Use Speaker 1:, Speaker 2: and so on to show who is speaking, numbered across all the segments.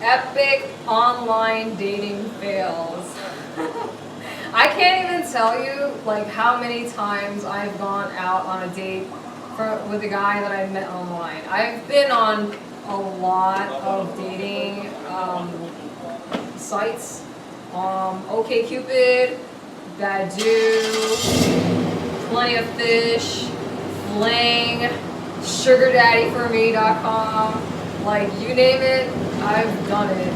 Speaker 1: Epic online dating fails. I can't even tell you like how many times I've gone out on a date with a guy that I met online. I've been on a lot of dating sites. Ok Cupid, Badoo, Plenty of Fish, Fling, SugarDaddyForMe.com. Like, you name it, I've done it.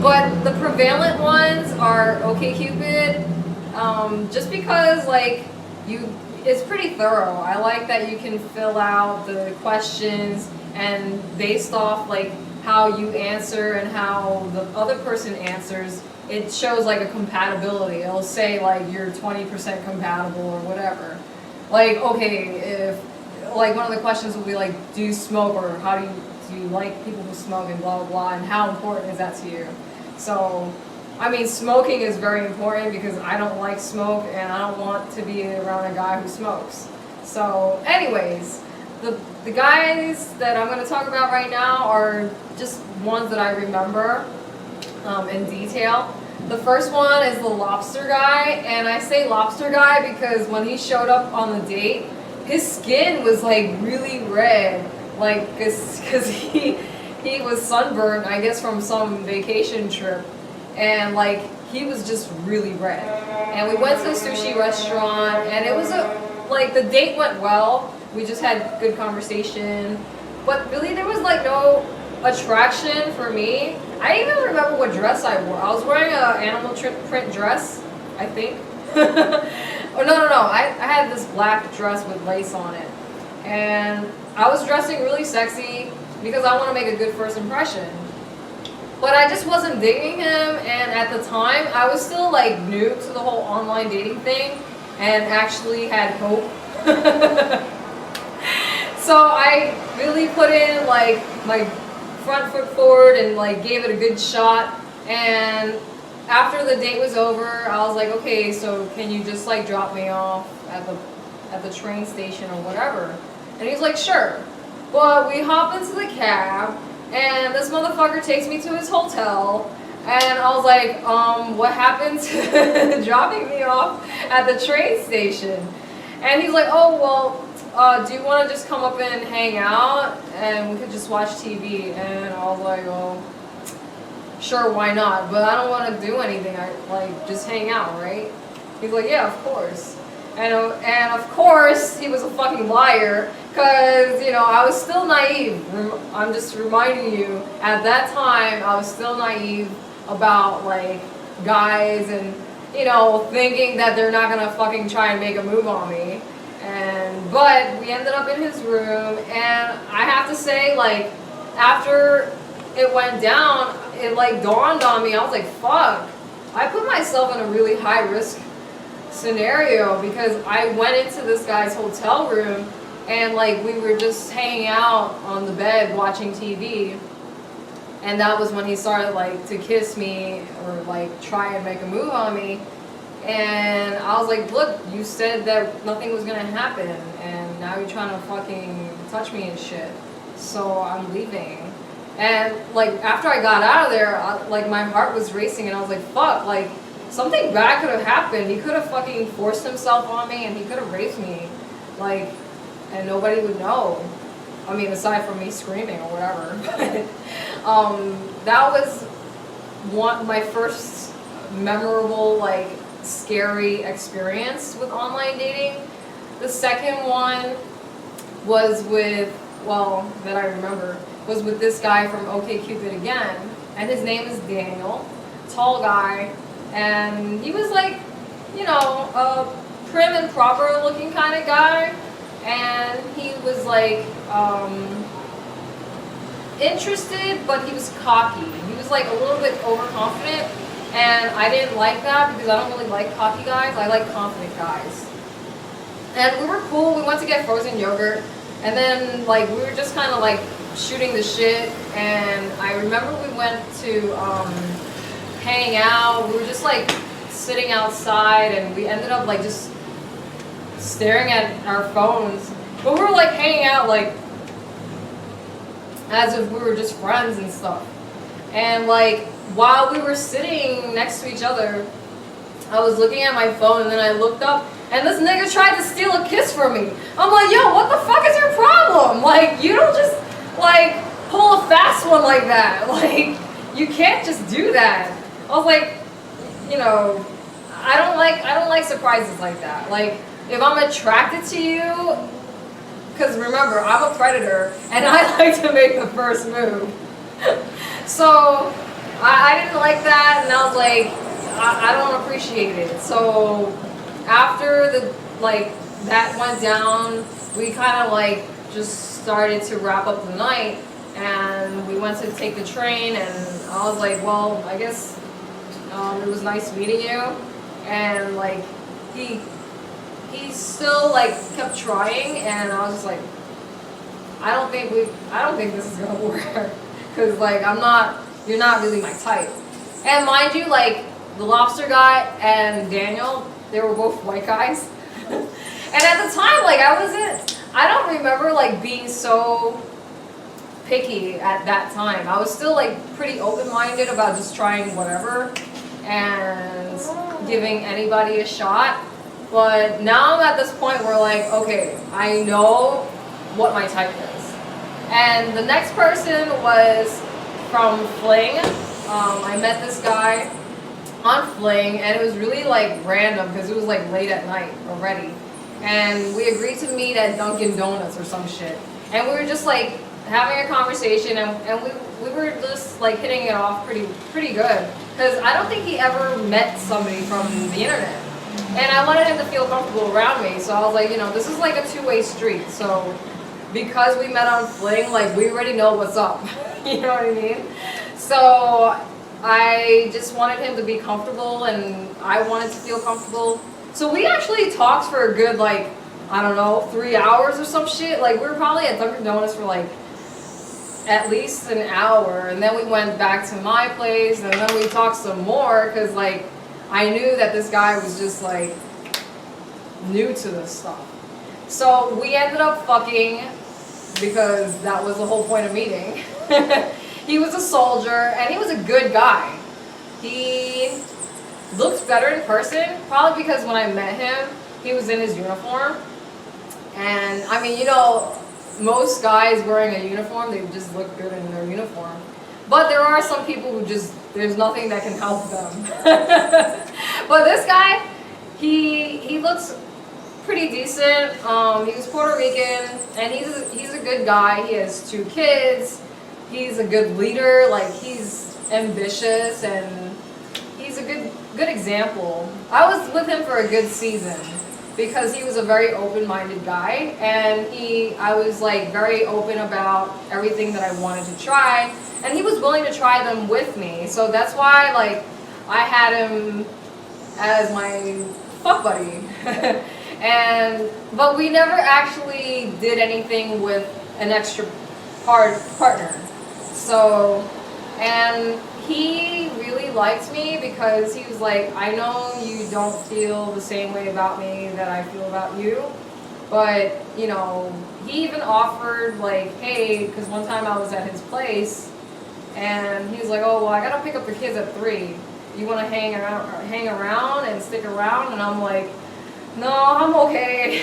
Speaker 1: But the prevalent ones are Ok Cupid, just because like it's pretty thorough. I like that you can fill out the questions and based off like how you answer and how the other person answers, it shows like a compatibility. It'll say like you're 20% compatible or whatever. Like, okay, if like one of the questions will be like, do you smoke, or how do you like people who smoke, and blah blah blah, and how important is that to you? So, I mean, smoking is very important because I don't like smoke and I don't want to be around a guy who smokes. So, anyways, the guys that I'm going to talk about right now are just ones that I remember in detail. The first one is the lobster guy, and I say lobster guy because when he showed up on the date, his skin was like really red, like because he was sunburned, I guess, from some vacation trip, and like he was just really red. And we went to a sushi restaurant, and it was like the date went well. We just had good conversation, but really there was like no attraction for me. I even remember what dress I wore. I was wearing an animal print dress, I think. Oh no! I had this black dress with lace on it, and I was dressing really sexy because I want to make a good first impression. But I just wasn't digging him, and at the time I was still like new to the whole online dating thing and actually had hope. So I really put in like my front foot forward and like gave it a good shot. And after the date was over, I was like, okay, so can you just like drop me off at the train station or whatever? And he's like, sure. But we hop into the cab, and this motherfucker takes me to his hotel, and I was like, what happened to dropping me off at the train station? And he's like, oh, well, do you want to just come up and hang out, and we could just watch TV? And I was like, oh, sure, why not? But I don't want to do anything. I like just hang out, right? He's like, yeah, of course. And of course, he was a fucking liar, because, you know, I was still naive. I'm just reminding you, at that time, I was still naive about, like, guys and, you know, thinking that they're not going to fucking try and make a move on me. But we ended up in his room, and I have to say, like, after it went down, it, like, dawned on me. I was like, fuck, I put myself in a really high-risk scenario, because I went into this guy's hotel room and like we were just hanging out on the bed watching TV, and that was when he started like to kiss me or like try and make a move on me. And I was like, look, you said that nothing was gonna happen, and now you're trying to fucking touch me and shit, so I'm leaving. And like after I got out of there, like my heart was racing, and I was like, fuck, like something bad could have happened. He could have fucking forced himself on me, and he could have raped me, like, and nobody would know. I mean, aside from me screaming or whatever. That was my first memorable, like, scary experience with online dating. The second one was with, well, that I remember, was with this guy from Ok Cupid again, and his name is Daniel, tall guy. And he was like, you know, a prim and proper looking kind of guy. And he was like interested, but he was cocky. He was like a little bit overconfident. And I didn't like that because I don't really like cocky guys. I like confident guys. And we were cool. We went to get frozen yogurt. And then like we were just kind of like shooting the shit. And I remember we went to hang out. We were just like sitting outside, and we ended up like just staring at our phones, but we were like hanging out like as if we were just friends and stuff. And like while we were sitting next to each other, I was looking at my phone and then I looked up and this nigga tried to steal a kiss from me. I'm like, yo, what the fuck is your problem? Like, you don't just like pull a fast one like that. Like, you can't just do that. I was like, you know, I don't like surprises like that. Like, if I'm attracted to you, because remember, I'm a predator and I like to make the first move. So I didn't like that, and I was like, I don't appreciate it. So after that went down, we kind of like just started to wrap up the night, and we went to take the train, and I was like, well, I guess it was nice meeting you. And like he still like kept trying, and I was just like, I don't think this is gonna work, because like you're not really my type. And mind you, like the lobster guy and Daniel, they were both white guys. And at the time, like I don't remember like being so picky at that time. I was still like pretty open-minded about just trying whatever and giving anybody a shot. But now I'm at this point where like, okay, I know what my type is. And the next person was from Fling. I met this guy on Fling, and it was really like random because it was like late at night already. And we agreed to meet at Dunkin' Donuts or some shit. And we were just like having a conversation, and we were just like hitting it off pretty good. Because I don't think he ever met somebody from the internet. And I wanted him to feel comfortable around me, so I was like, you know, this is like a two-way street. So because we met on Fling, like we already know what's up. You know what I mean? So I just wanted him to be comfortable, and I wanted to feel comfortable. So we actually talked for a good, like, I don't know, 3 hours or some shit. Like, we were probably at Dunkin' Donuts for like at least an hour, and then we went back to my place, and then we talked some more, because like I knew that this guy was just like new to this stuff. So we ended up fucking, because that was the whole point of meeting. He was a soldier, and he was a good guy. He looked better in person, probably because when I met him, he was in his uniform. And I mean, you know, most guys wearing a uniform, they just look good in their uniform. But there are some people who just, there's nothing that can help them. But this guy, he looks pretty decent. He was Puerto Rican, and he's a good guy. He has 2 kids. He's a good leader. Like, he's ambitious, and he's a good example. I was with him for a good season because he was a very open-minded guy, and I was like very open about everything that I wanted to try, and he was willing to try them with me. So that's why like I had him as my fuck buddy. But we never actually did anything with an extra partner. So, and he really liked me because he was like, I know you don't feel the same way about me that I feel about you, but you know, he even offered like, hey, because one time I was at his place, and he was like, oh well, I gotta pick up the kids at 3. You want to hang around and stick around? And I'm like, no, I'm okay.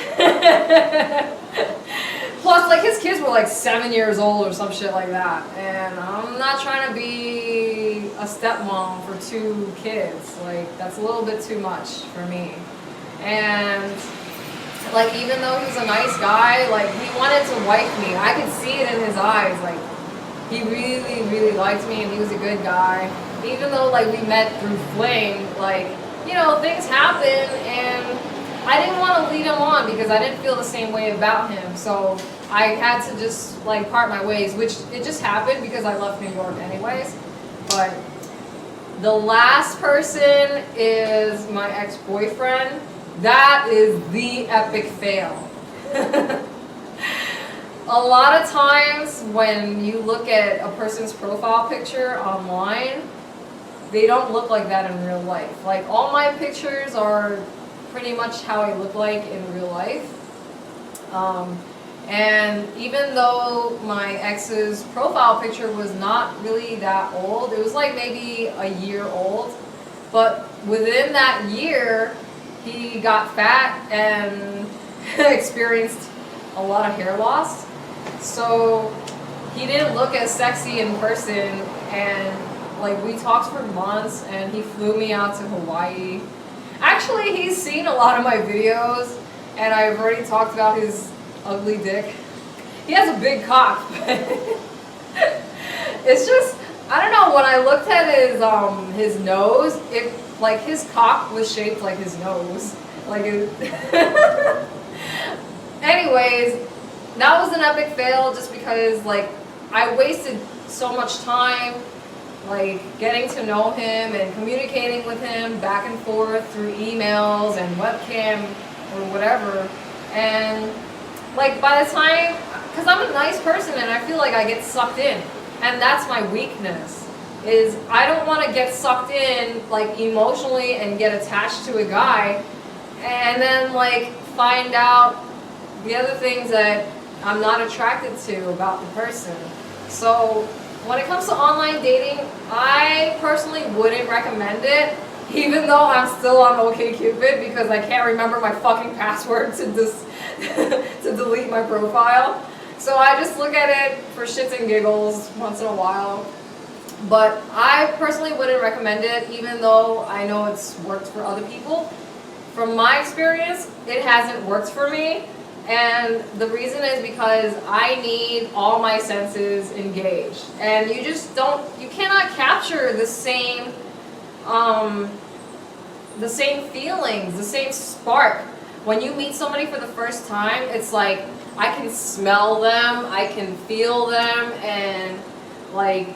Speaker 1: Plus, like, his kids were like 7 years old or some shit like that, and I'm not trying to be a stepmom for 2 kids. Like, that's a little bit too much for me. And like, even though he was a nice guy, like, he wanted to wife me. I could see it in his eyes. Like, he really, really liked me, and he was a good guy. Even though like we met through Fling, like, you know, things happen, and I didn't want to lead him on because I didn't feel the same way about him. So I had to just like part my ways, which it just happened because I left New York anyways. But the last person is my ex-boyfriend. That is the epic fail. A lot of times when you look at a person's profile picture online, they don't look like that in real life. Like, all my pictures are pretty much how I look like in real life. And even though my ex's profile picture was not really that old, it was like maybe a year old, but within that year, he got fat and experienced a lot of hair loss. So he didn't look as sexy in person, and like we talked for months, and he flew me out to Hawaii. Actually, he's seen a lot of my videos, and I've already talked about his ugly dick. He has a big cock. It's just, I don't know, when I looked at his nose, it like his cock was shaped like his nose. Like it Anyways, that was an epic fail just because like I wasted so much time like getting to know him and communicating with him back and forth through emails and webcam or whatever. And like by the time, because I'm a nice person and I feel like I get sucked in, and that's my weakness, is I don't want to get sucked in like emotionally and get attached to a guy and then like find out the other things that I'm not attracted to about the person. So when it comes to online dating, I personally wouldn't recommend it, even though I'm still on Ok Cupid because I can't remember my fucking password to to delete my profile. So I just look at it for shits and giggles once in a while. But I personally wouldn't recommend it, even though I know it's worked for other people. From my experience, it hasn't worked for me. And the reason is because I need all my senses engaged. And you just you cannot capture the same feelings, the same spark. When you meet somebody for the first time, it's like, I can smell them, I can feel them, and like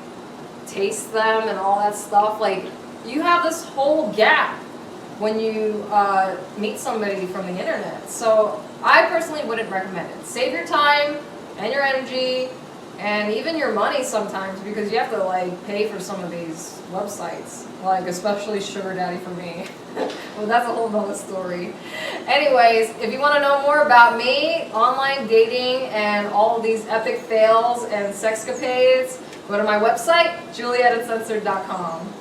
Speaker 1: taste them and all that stuff. Like, you have this whole gap when you meet somebody from the internet. So I personally wouldn't recommend it. Save your time and your energy and even your money sometimes, because you have to like pay for some of these websites, like especially Sugar Daddy for me. Well, that's a whole nother story. Anyways, if you want to know more about me, online dating, and all of these epic fails and sexcapades, go to my website, JulietUncensored.com.